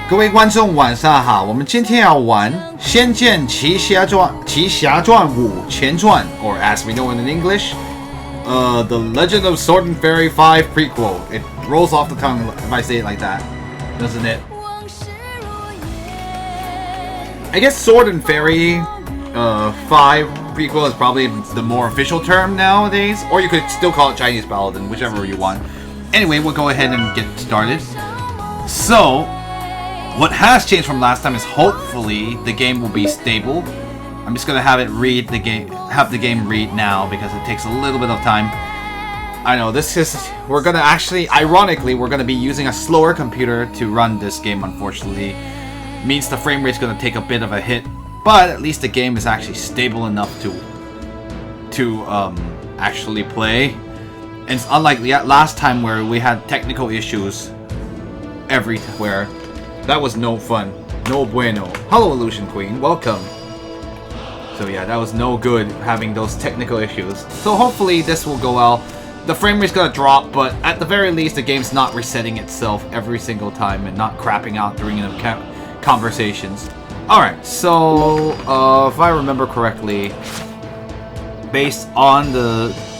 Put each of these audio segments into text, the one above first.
各位观众晚上好，我们今天要玩《仙剑奇侠传五前传》，or as we know it in English, The Legend of Sword and Fairy 5 Prequel. It rolls off the tongue if I say it like that, doesn't it? I guess Sword and Fairy 5 Prequel is probably the more official term nowadays, or you could still call it Chinese Paladin, whichever you want. Anyway, we'll go ahead and get started. So, what has changed from last time is hopefully the game will be stable. I'm just gonna have the game read now because it takes a little bit of time. I know we're gonna actually, ironically, we're gonna be using a slower computer to run this game. Unfortunately, means the frame rate's gonna take a bit of a hit, but at least the game is actually stable enough to actually play. And it's unlike last time where we had technical issues everywhere. That was no fun. No bueno. Hello, Illusion Queen. Welcome. So yeah, that was no good having those technical issues. So hopefully this will go well. The frame rate's gonna drop, but at the very least the game's not resetting itself every single time and not crapping out during the conversations. Alright, so if I remember correctly, based on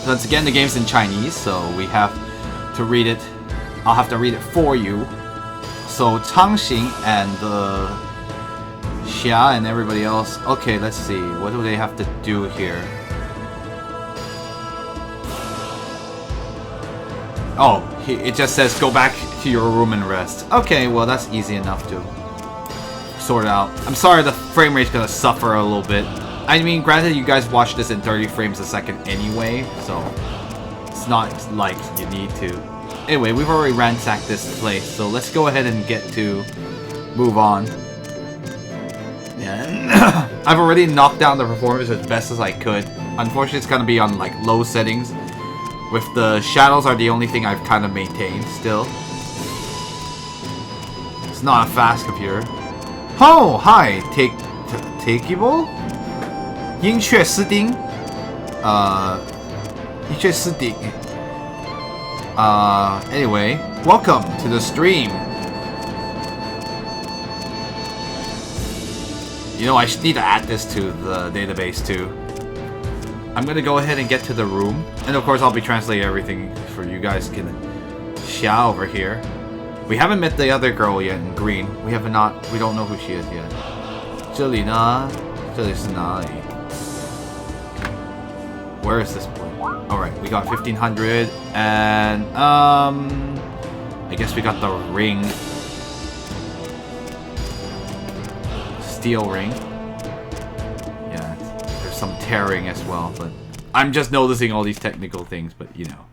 once again the game's in Chinese, so we have to read it. I'll have to read it for you. So Changxing and Xia and everybody else. Okay, let's see. What do they have to do here? Oh, it just says go back to your room and rest. Okay, well that's easy enough to sort out. I'm sorry the frame rate's gonna suffer a little bit. I mean, granted you guys watch this in 30 frames a second anyway, so it's not like you need to. Anyway, we've already ransacked this place, so let's go ahead and move on. Yeah. I've already knocked down the performance as best as I could. Unfortunately, it's gonna be on like low settings. With the shadows are the only thing I've kind of maintained still. It's not a fast computer. Oh, hi, Takeable? 鹰雀斯丁? 鹰雀斯丁. Anyway, welcome to the stream. You know, I should need to add this to the database too. I'm gonna go ahead and get to the room, and of course I'll be translating everything for you guys. Xia over here. We haven't met the other girl yet in green. We don't know who she is yet. 这里呢？这里是哪里？ Where is this point? Alright, we got 1500, and I guess we got the ring. Steel ring. Yeah, there's some tearing as well, but I'm just noticing all these technical things, but you know.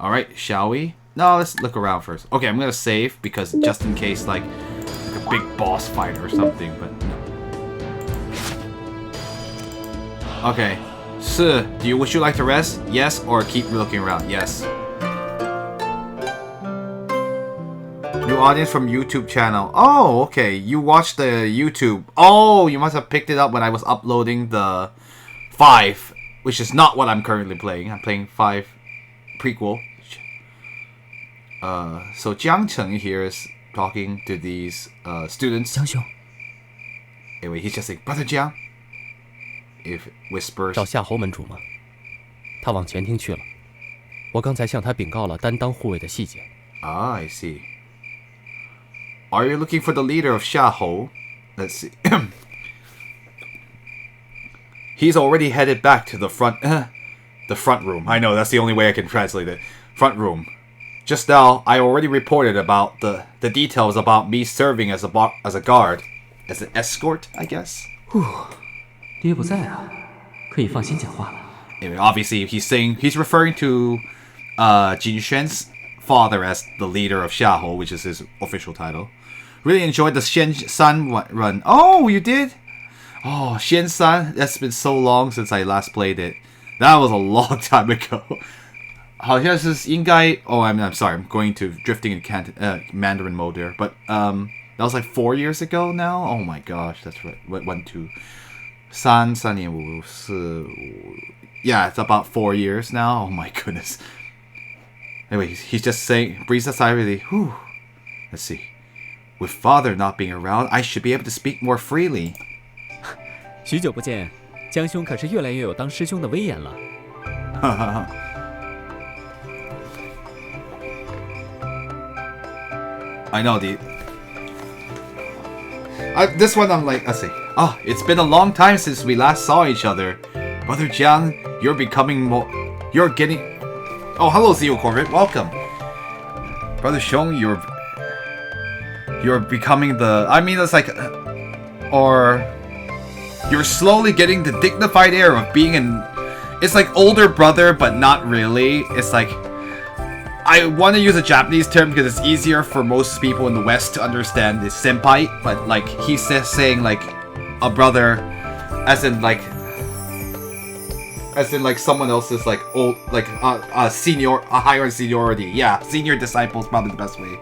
Alright, shall we? No, let's look around first. Okay, I'm gonna save, because just in case, like a big boss fight or something, but no. Okay. Would you like to rest? Yes, or keep looking around? Yes. New audience from YouTube channel. Oh, okay. You watched the YouTube. Oh, you must have picked it up when I was uploading the 5, which is not what I'm currently playing. I'm playing 5 Prequel. So Jiang Cheng here is talking to these students. Anyway, he's just saying, Brother Jiang. If whispers. 找夏侯门主吗？他往前厅去了。我刚才向他禀告了担当护卫的细节。Ah, I see. Are you looking for the leader of Xiahou? Let's see. He's already headed back to the front room. I know, that's the only way I can translate it. Front room. Just now, I already reported about the details about me serving as a guard. As an escort, I guess? 爹不在啊，可以放心讲话了。 Anyway, obviously, he's referring to Jin Xuan's father as the leader of Xiahou, which is his official title. Really enjoyed the Xian San run. Oh, you did? Oh, Xian San. That's been so long since I last played it. That was a long time ago. 好像是应该 Oh, I'm sorry. I'm going to drifting in Mandarin mode there. But that was like 4 years ago now. Oh my gosh, that's right. 1, 2, 3, 3年5 4 Yeah, it's about 4 years now. Oh my goodness. Anyway, he's just saying, breathes a sigh really. Whew. let's see. With father not being around, I should be able to speak more freely. 许久不见，江兄可是越来越有当师兄的威严了。哈哈哈。I know, dude. This one I'm like, let's see. Oh, it's been a long time since we last saw each other. Brother Jiang, you're becoming more... You're getting... Oh, hello, Zeo Corvette. Welcome. Brother Xiong, you're becoming the... I mean, it's like... Or... You're slowly getting the dignified air of being an... It's like older brother, but not really. It's like... I want to use a Japanese term because it's easier for most people in the West to understand is senpai, but like he's saying like a brother, as in like someone else's like old like a senior, a higher in seniority. Yeah, senior disciple is probably the best way.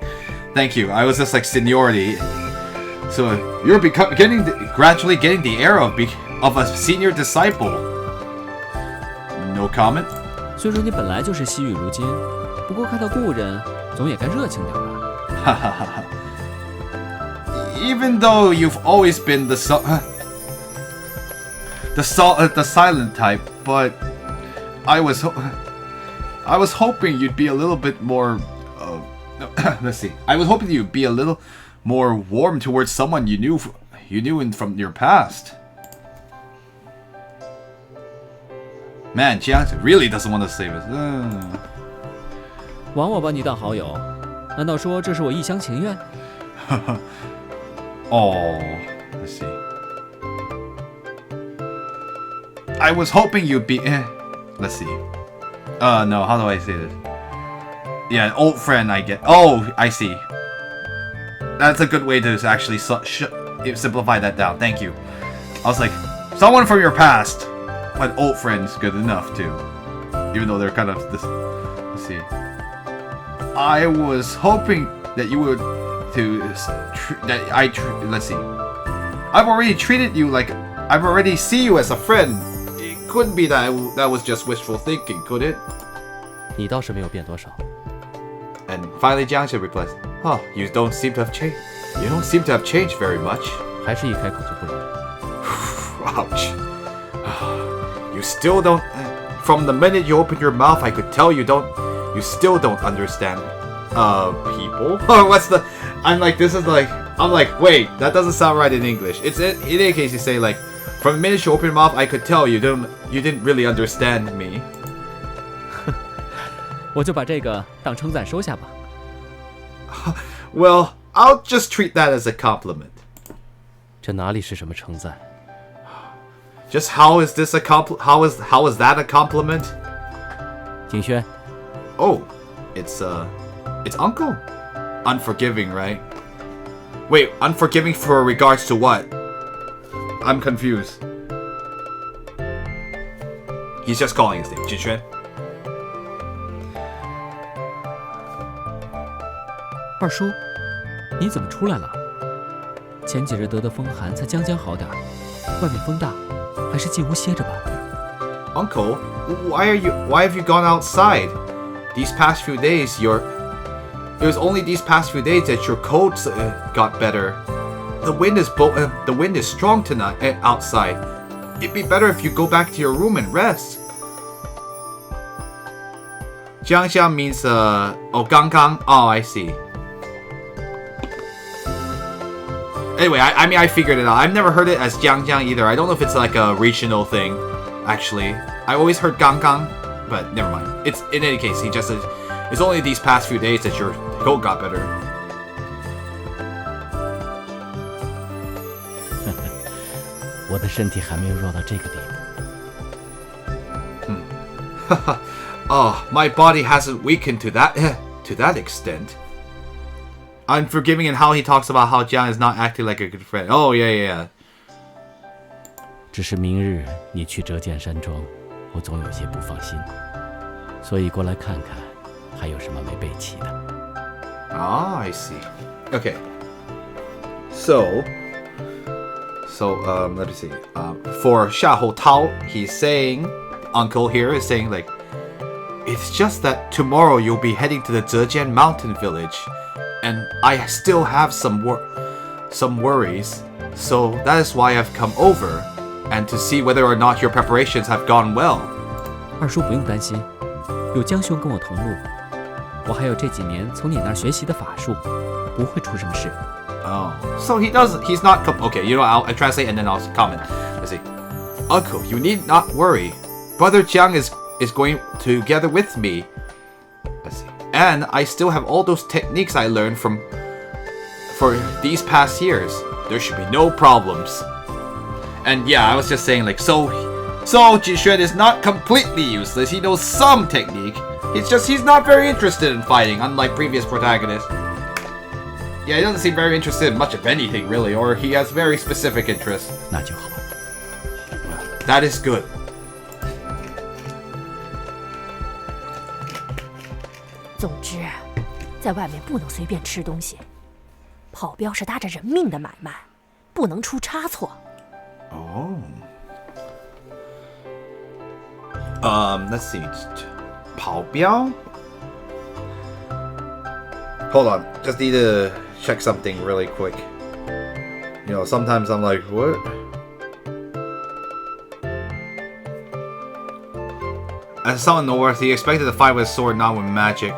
Thank you. I was just like seniority. So you're gradually getting the air of a senior disciple. No comment. 虽说你本来就是惜玉如金。不过看到故人，总也该热情点吧。Even though you've always been the silent type, but I was hoping you'd be a little bit more. Let's see. I was hoping you'd be a little more warm towards someone you knew from your past. Man, Jiang really doesn't want to save us. 枉我把你当好友，难道说这是我一厢情愿？Oh, let's see. I was hoping you'd be. Let's see. No. How do I say this? Yeah, old friend. I get. Oh, I see. That's a good way to actually simplify that down. Thank you. I was like, someone from your past, but old friend's good enough too. Even though they're kind of this. Let's see. I was hoping that you would let's see. I've already treated you like I've already see you as a friend. It couldn't be that was just wishful thinking, could it? 你倒是没有变多少。And finally, Jiang Shi replies, "Oh, you don't seem to have changed. You don't seem to have changed very much." 还是一开口就不容易。Ouch. You still don't. From the minute you opened your mouth, I could tell you still don't understand people. What's the... I'm like, wait, that doesn't sound right in English. It's in any case you say like, from the minute you open your mouth, I could tell you didn't really understand me. 我就把这个当称赞收下吧。Well, I'll just treat that as a compliment. 这哪里是什么称赞？ Just how is this a how is that a compliment? 景轩。 Oh, it's Uncle. Unforgiving, right? Wait, unforgiving for regards to what? I'm confused. He's just calling his name. Jinxuan. 二叔，你怎么出来了？前几日得的风寒才将好点儿，外面风大，还是进屋歇着吧。Uncle, why have you gone outside? These past few days, it was only these past few days that your cold got better. The wind is strong tonight outside. It'd be better if you go back to your room and rest. Jiangxiang means gang. Oh, I see. Anyway, I mean I figured it out. I've never heard it as Jiangjiang either. I don't know if it's like a regional thing. Actually, I always heard gang, but never mind. It's in any case, he just said it's only these past few days that your cold got better. 我的身体还没有弱到这个地步。Oh, my body hasn't weakened to that extent. Unforgiving and how he talks about how Jiang is not acting like a good friend. Oh yeah. 只是明日你去折剑山庄，我总有些不放心，所以过来看看，还有什么没备齐的。Ah, I see. Okay. So let me see. For Xiahou Tao, he's saying, Uncle here is saying like, it's just that tomorrow you'll be heading to the Zhejian Mountain Village, and I still have some worries. So that is why I've come over, and to see whether or not your preparations have gone well. 二叔不用担心，有江兄跟我同路，我还有这几年从你那儿学习的法术，不会出什么事。Oh, so he's not. Okay, you know, I'll translate and then I'll comment. Let's see. Uncle, you need not worry. Brother Jiang is going together with me. Let's see. And I still have all those techniques I learned for these past years. There should be no problems. And yeah, I was just saying, like, so Jixuan is not completely useless. He knows some technique. He's not very interested in fighting, unlike previous protagonists. Yeah, he doesn't seem very interested in much of anything, really, or he has very specific interests. 那就好。That is good. 总之，在外面不能随便吃东西，跑镖是搭着人命的买卖，不能出差错。Oh. Let's see. 跑镖? Hold on. Just need to check something really quick. You know, sometimes I'm like, what? As someone north, he expected to fight with a sword, not with magic.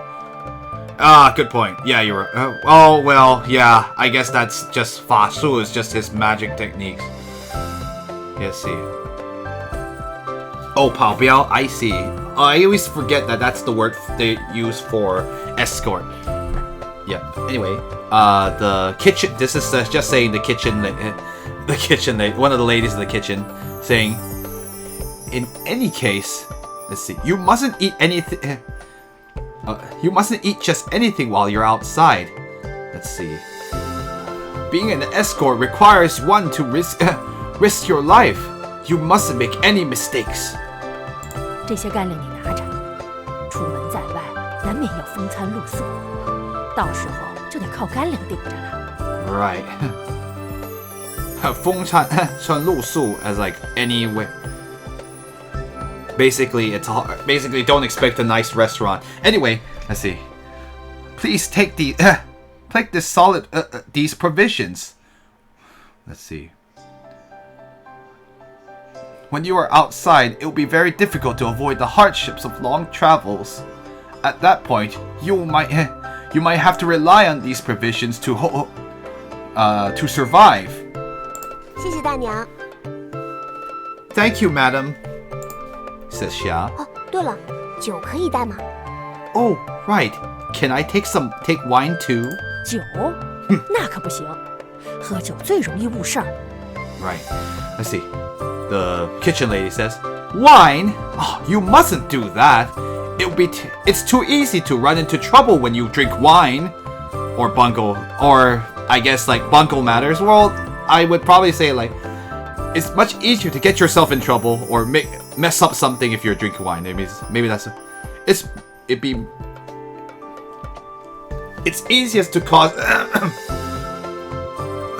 Ah, good point. Yeah, you're right. Oh, well, yeah. I guess that's just Fa Su is just his magic techniques. Let's see. Oh, 跑镖, I see. I always forget that that's the word they use for escort. Yeah. Anyway, the kitchen. This is just saying the kitchen. The kitchen. One of the ladies in the kitchen saying, "In any case, let's see. You mustn't eat anything. You mustn't eat just anything while you're outside. Let's see. Being an escort requires one to risk your life. You mustn't make any mistakes." 这些干粮你拿着，出门在外难免要风餐露宿，到时候就得靠干粮顶着了。Right. 风餐露宿 as like anywhere. Basically, basically don't expect a nice restaurant. Anyway, let's see. Please take these provisions. Let's see. When you are outside, it will be very difficult to avoid the hardships of long travels. At that point, you might have to rely on these provisions to survive. 谢谢大娘。 Thank you, madam, says Xia. 哦，对了，酒可以带吗？ Oh, right. Can I take wine too? 酒？那可不行，喝酒最容易误事儿。 Right. Let's see. The kitchen lady says, "Wine? Oh, you mustn't do that. It's too easy to run into trouble when you drink wine." Or bungle. Or I guess like bungle matters. Well, I would probably say like it's much easier to get yourself in trouble or mess up something if you're drinking wine. Maybe that's it's easiest to cause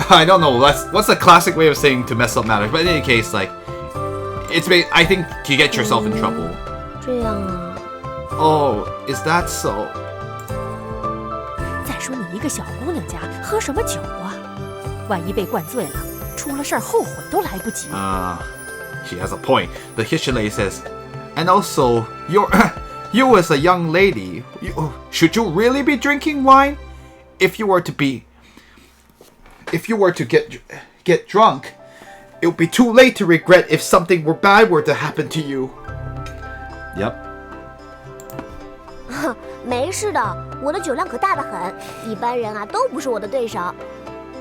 I don't know. What's the classic way of saying to mess up matters? But in any case, like, I think you get yourself in trouble. 这样啊。 Oh, is that so? 再说你一个小姑娘家喝什么酒啊？万一被灌醉了，出了事儿后悔都来不及。She has a point. The kitchen lady says, and also you as a young lady, should you really be drinking wine? If you were to get drunk, it would be too late to regret if something bad were to happen to you. Yep. 没事的，我的酒量可大得很，一般人啊都不是我的对手。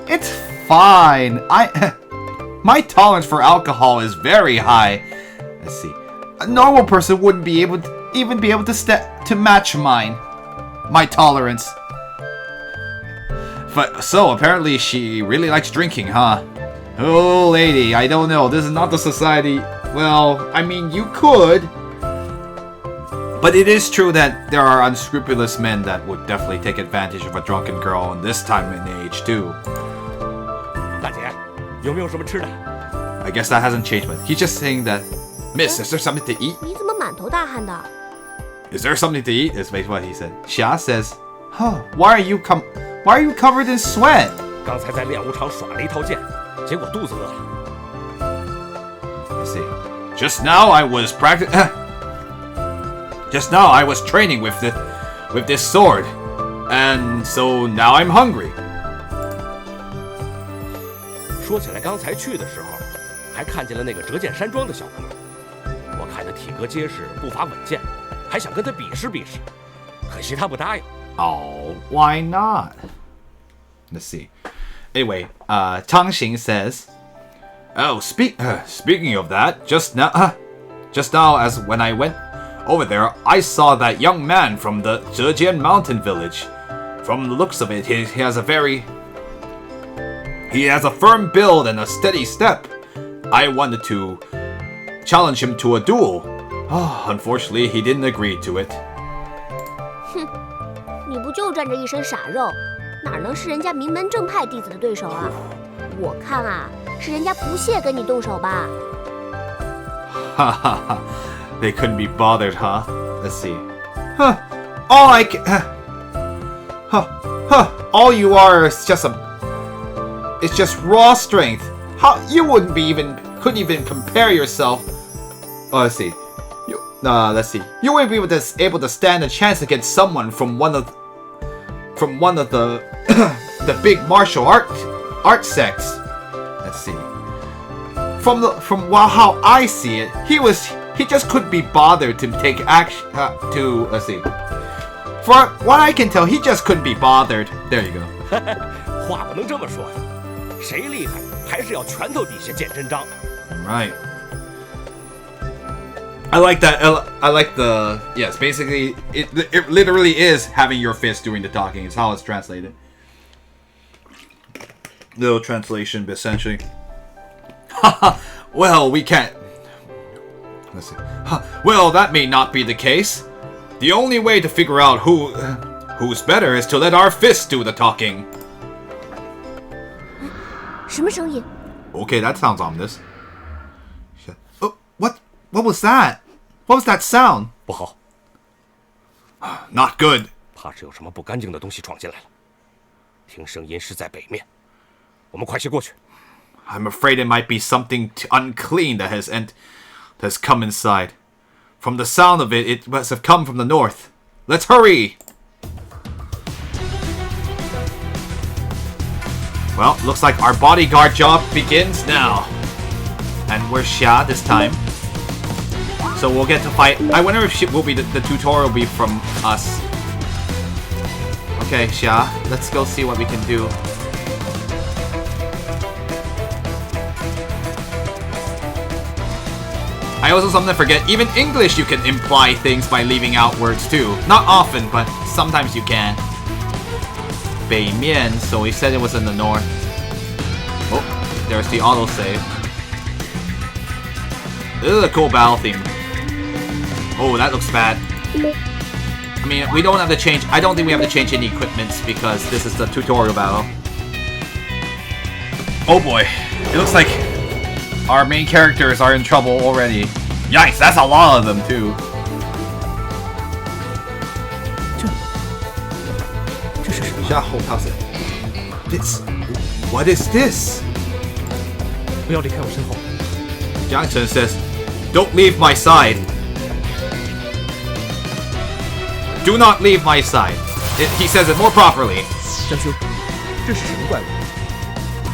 It's fine. My tolerance for alcohol is very high. Let's see. A normal person wouldn't be able to match mine. My tolerance. But so apparently she really likes drinking, huh? Oh, lady, I don't know. This is not the society. Well, I mean, you could. But it is true that there are unscrupulous men that would definitely take advantage of a drunken girl in this time and age, too. 大姐，有没有什么吃的？ I guess that hasn't changed, but he's just saying that, Miss, is there something to eat? 你怎么满头大汗的？ Is there something to eat? Is basically what he said. Xia says, huh, why Why are you covered in sweat? 刚才在练武场耍了一套剑，结果肚子饿了。Let's see. Just now I was Just now I was training with this sword, and so now I'm hungry. 说起来，刚才去的时候，还看见了那个折剑山庄的小哥。我看他体格结实，步伐稳健，还想跟他比试比试，可惜他不答应。Oh, why not? Let's see. Anyway, Tang Xing says, "Oh, speaking of that, just now, as when I went over there, I saw that young man from the Zhejian mountain village. From the looks of it, he has a firm build and a steady step. I wanted to challenge him to a duel. Unfortunately, he didn't agree to it." 哼，你不就站着一身傻肉，哪能是人家名门正派弟子的对手啊？我看啊，是人家不屑跟你动手吧。Ha ha ha. They couldn't be bothered, huh? Let's see. Huh. All I can... All you are is just it's just raw strength. How you couldn't even compare yourself. Oh, let's see. Let's see. You wouldn't be able to stand a chance against someone from one of the the big martial art sects. Let's see. From how I see it, he just couldn't be bothered to take action let's see. For what I can tell, he just couldn't be bothered. There you go. 话不能这么说呀，谁厉害还是要拳头底下见真章。Right. I like that. I like the yes. Basically, it literally is having your fist doing the talking. Is how it's translated. Little translation, but essentially. Well, we can't. Let's see. Well, that may not be the case. The only way to figure out who's better is to let our fists do the talking. 什么声音？ Okay, that sounds ominous. Oh, what was that? What was that sound? 不好， Not good. 怕是有什么不干净的东西闯进来了。听声音是在北面，我们快些过去。 I'm afraid it might be something unclean that has come inside. From the sound of it, it must have come from the north. Let's hurry! Well, looks like our bodyguard job begins now. And we're Xia this time. So we'll get to fight. I wonder if the tutorial will be from us. Okay, Xia, let's go see what we can do. I also sometimes forget, even English you can imply things by leaving out words too. Not often, but sometimes you can. 北面, so we said it was in the north. Oh, there's the autosave. This is a cool battle theme. Oh, that looks bad. I mean, we don't have to change, I don't think we have to change any equipments because this is the tutorial battle. Oh boy, it looks like our main characters are in trouble already. Yikes, that's a lot of them too. 这是什么？ What is this? 不要离开我身后。 Johnson says, "Don't leave my side. Do not leave my side." He says it more properly. 江兄，这是什么怪物？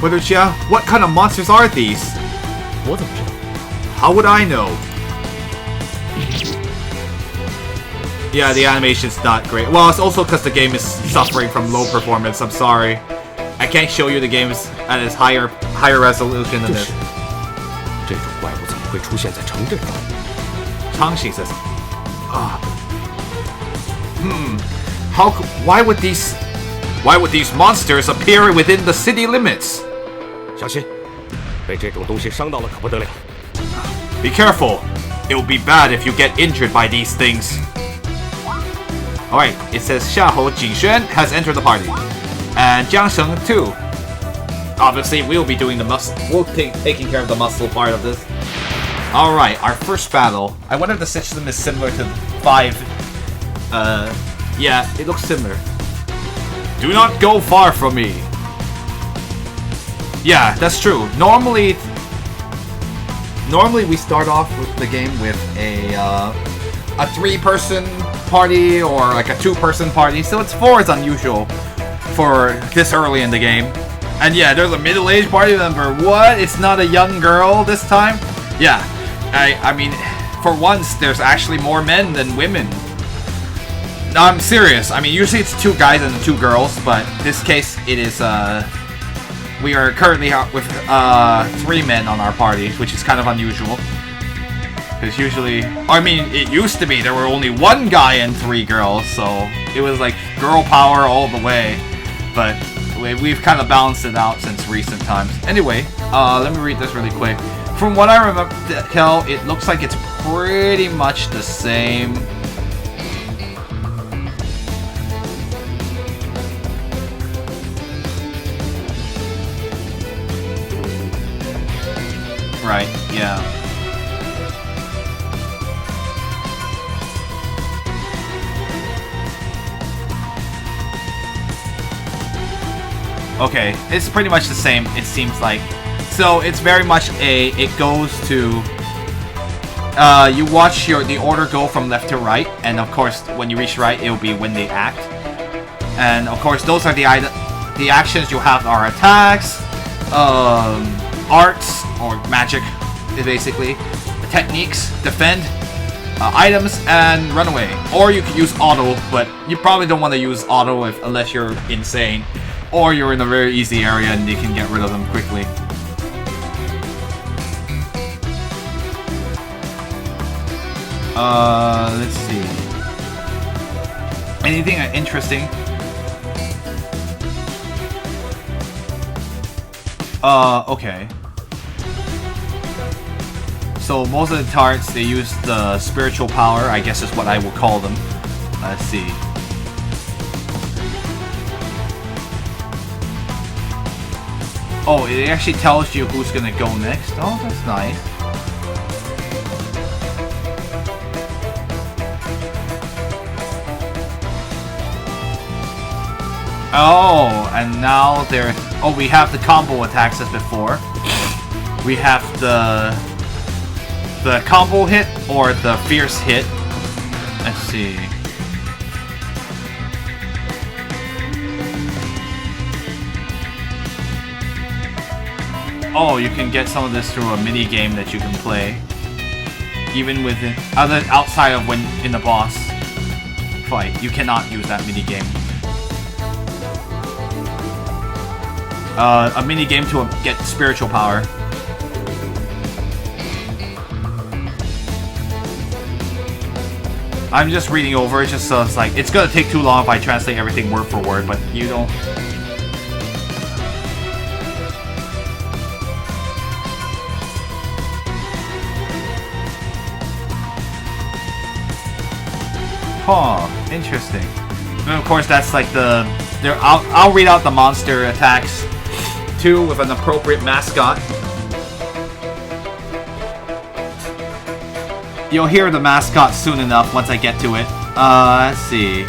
Brother Jia, what kind of monsters are these? 我怎么知道？ How would I know? Yeah, the animation's not great. Well, it's also because the game is suffering from low performance. I'm sorry. I can't show you the games at its higher resolution than this. 这种怪物怎么会出现在城镇上？ Changxi says, why would these monsters appear within the city limits? 小心，被这种东西伤到了可不得了。 Be careful. It will be bad if you get injured by these things. Alright, it says Xiahou Jingxuan has entered the party. And Jiang Sheng too. Obviously, we'll be doing taking care of the muscle part of this. Alright, our first battle. I wonder if the system is similar to 5. Yeah, it looks similar. Do not go far from me. Yeah, that's true. Normally we start off with the game with a 3-person party or like a 2-person party, so 4 is unusual for this early in the game. And yeah, there's a middle-aged party member. What? It's not a young girl this time? Yeah, I mean, for once, there's actually more men than women. No, I'm serious. I mean, usually it's 2 guys and 2 girls, but this case it is, we are currently out with 3 men on our party, which is kind of unusual. Because usually, I mean, it used to be there were only 1 guy and 3 girls, so it was like girl power all the way. But we've kind of balanced it out since recent times. Anyway, let me read this really quick. From what I remember, tell, it looks like it's pretty much the same. Right, yeah. Okay, it's pretty much the same, it seems like. So it's very much it goes to, you watch the order go from left to right, and of course when you reach right, it'll be when they act. And of course those are the actions you have are attacks, arts, or magic, basically, techniques, defend, items, and run away. Or you can use auto, but you probably don't want to use auto unless you're insane. Or you're in a very easy area and you can get rid of them quickly. Let's see. Anything interesting? Okay. So most of the tarts, they use the spiritual power, I guess is what I will call them. Let's see. Oh, it actually tells you who's gonna go next. Oh, that's nice. Oh, and now there's... Oh, we have the combo attacks as before. We have the combo hit or the fierce hit. Let's see. Oh, you can get some of this through a mini game that you can play, even with outside of when in the boss fight. You cannot use that mini game. A mini game to get spiritual power. I'm just reading over it just so it's like, it's gonna take too long if I translate everything word for word, but you don't... Huh, interesting. And of course that's like the... I'll read out the monster attacks too with an appropriate mascot. You'll hear the mascot soon enough once I get to it. Let's see.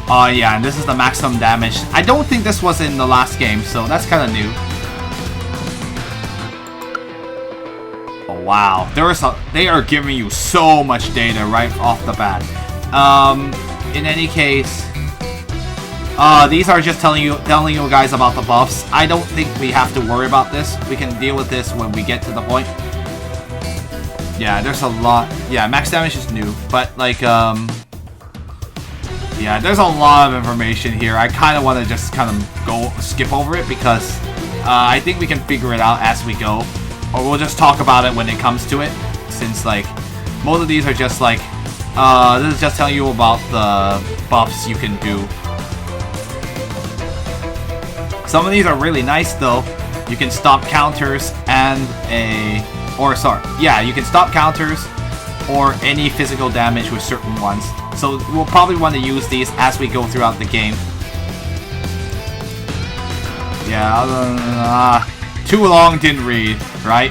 Oh yeah, and this is the maximum damage. I don't think this was in the last game, so that's kind of new. Oh wow, they are giving you so much data right off the bat. In any case, these are just telling you guys about the buffs. I don't think we have to worry about this. We can deal with this when we get to the point. Yeah, there's a lot. Yeah, max damage is new, but like, yeah, there's a lot of information here. I kind of want to just kind of skip over it because I think we can figure it out as we go, or we'll just talk about it when it comes to it. Since like most of these are just like, this is just telling you about the buffs you can do. Some of these are really nice though. You can stop counters and you can stop counters or any physical damage with certain ones. So we'll probably want to use these as we go throughout the game. Yeah, too long didn't read, right?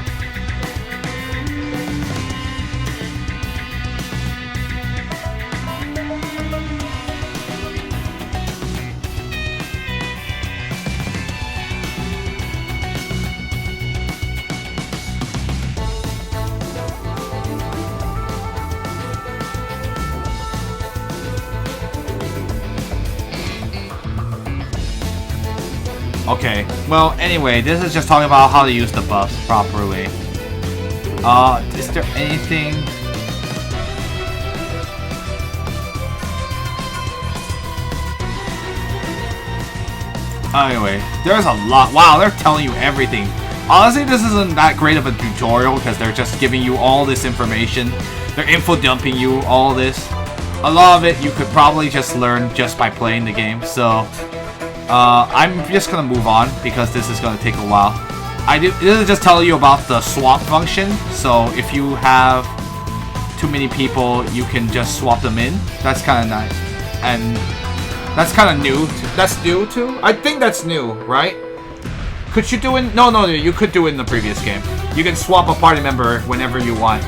Okay, well, anyway, this is just talking about how to use the buffs properly. Is there anything... Anyway, there's a lot. Wow, they're telling you everything. Honestly, this isn't that great of a tutorial because they're just giving you all this information. They're info dumping you all this. A lot of it you could probably just learn just by playing the game. So, I'm just gonna move on because this is gonna take a while. This is just telling you about the swap function. So, if you have too many people, you can just swap them in. That's kind of nice. And that's kind of new. That's new too? I think that's new, right? Could you do it? No, you could do it in the previous game. You can swap a party member whenever you want.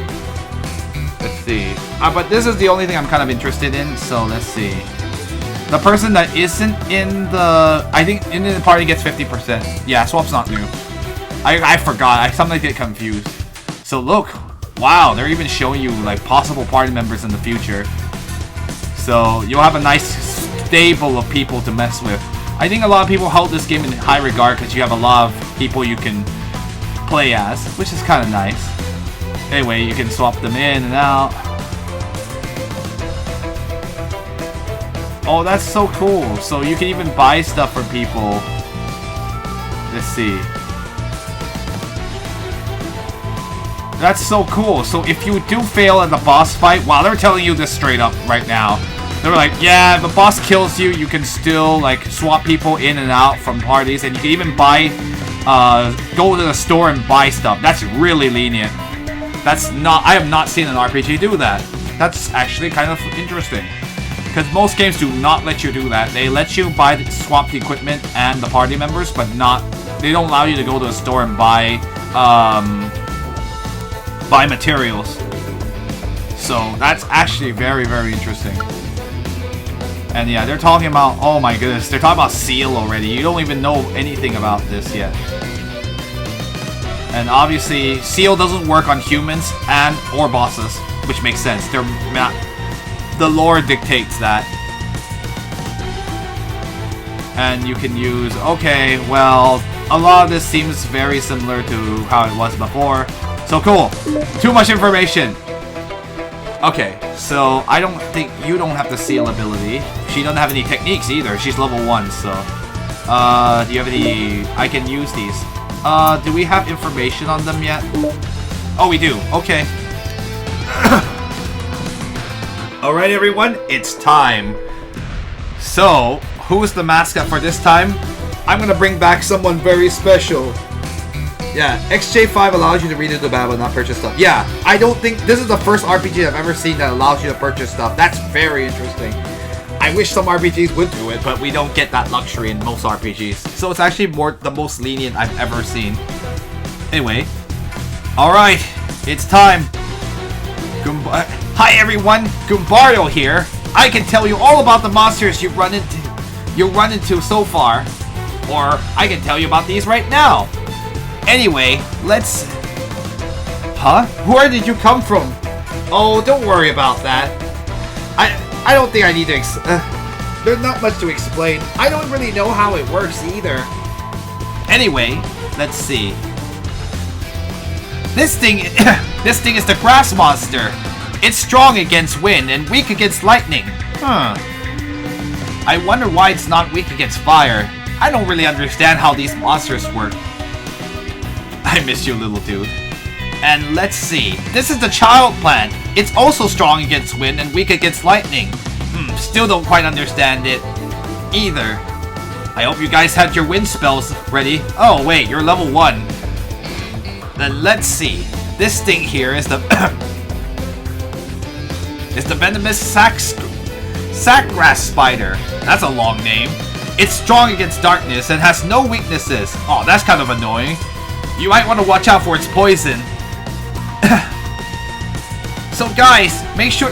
Let's see. But this is the only thing I'm kind of interested in, so let's see. The person that isn't in the... I think in the party gets 50%. Yeah, swap's not new. I forgot. I sometimes get confused. So look. Wow, they're even showing you like possible party members in the future. So you'll have a nice stable of people to mess with. I think a lot of people hold this game in high regard because you have a lot of people you can play as, which is kind of nice. Anyway, you can swap them in and out. Oh, that's so cool. So you can even buy stuff for people. Let's see. That's so cool. So if you do fail at the boss fight, wow, they're telling you this straight up right now. They're like, yeah, if the boss kills you, you can still like swap people in and out from parties, and you can even buy, go to the store and buy stuff. That's really lenient. That's not, I have not seen an RPG do that. That's actually kind of interesting. Because most games do not let you do that. They let you swap the equipment and the party members, but not, they don't allow you to go to a store and buy materials. So that's actually very, very interesting. And yeah, they're talking about, oh my goodness, they're talking about Seal already. You don't even know anything about this yet. And obviously, Seal doesn't work on humans or bosses, which makes sense. They're not, the lore dictates that. And you can use, okay, well, a lot of this seems very similar to how it was before. So cool. Too much information. Okay, so I don't think you don't have the Seal ability. She doesn't have any techniques either. She's level 1, so... do you have any... I can use these. Do we have information on them yet? Oh, we do. Okay. Alright, everyone. It's time. So, who is the mascot for this time? I'm gonna bring back someone very special. Yeah, XJ5 allows you to read into the battle and not purchase stuff. Yeah, I don't think... This is the first RPG I've ever seen that allows you to purchase stuff. That's very interesting. I wish some RPGs would do it, but we don't get that luxury in most RPGs. So it's actually the most lenient I've ever seen. Anyway. Alright, it's time. Hi everyone, Gumbardo here. I can tell you all about the monsters you've run into so far. Or I can tell you about these right now. Anyway, let's... Huh? Where did you come from? Oh, don't worry about that. I don't think I need to there's not much to explain. I don't really know how it works either. Anyway, let's see. This thing is the grass monster. It's strong against wind and weak against lightning. Huh. I wonder why it's not weak against fire. I don't really understand how these monsters work. I miss you, little dude. And let's see. This is the child plant. It's also strong against wind and weak against lightning. Still don't quite understand it either. I hope you guys had your wind spells ready. Oh wait, you're level 1. Then let's see. This thing here is the venomous sackgrass spider. That's a long name. It's strong against darkness and has no weaknesses. Oh, that's kind of annoying. You might want to watch out for its poison. So guys, make sure...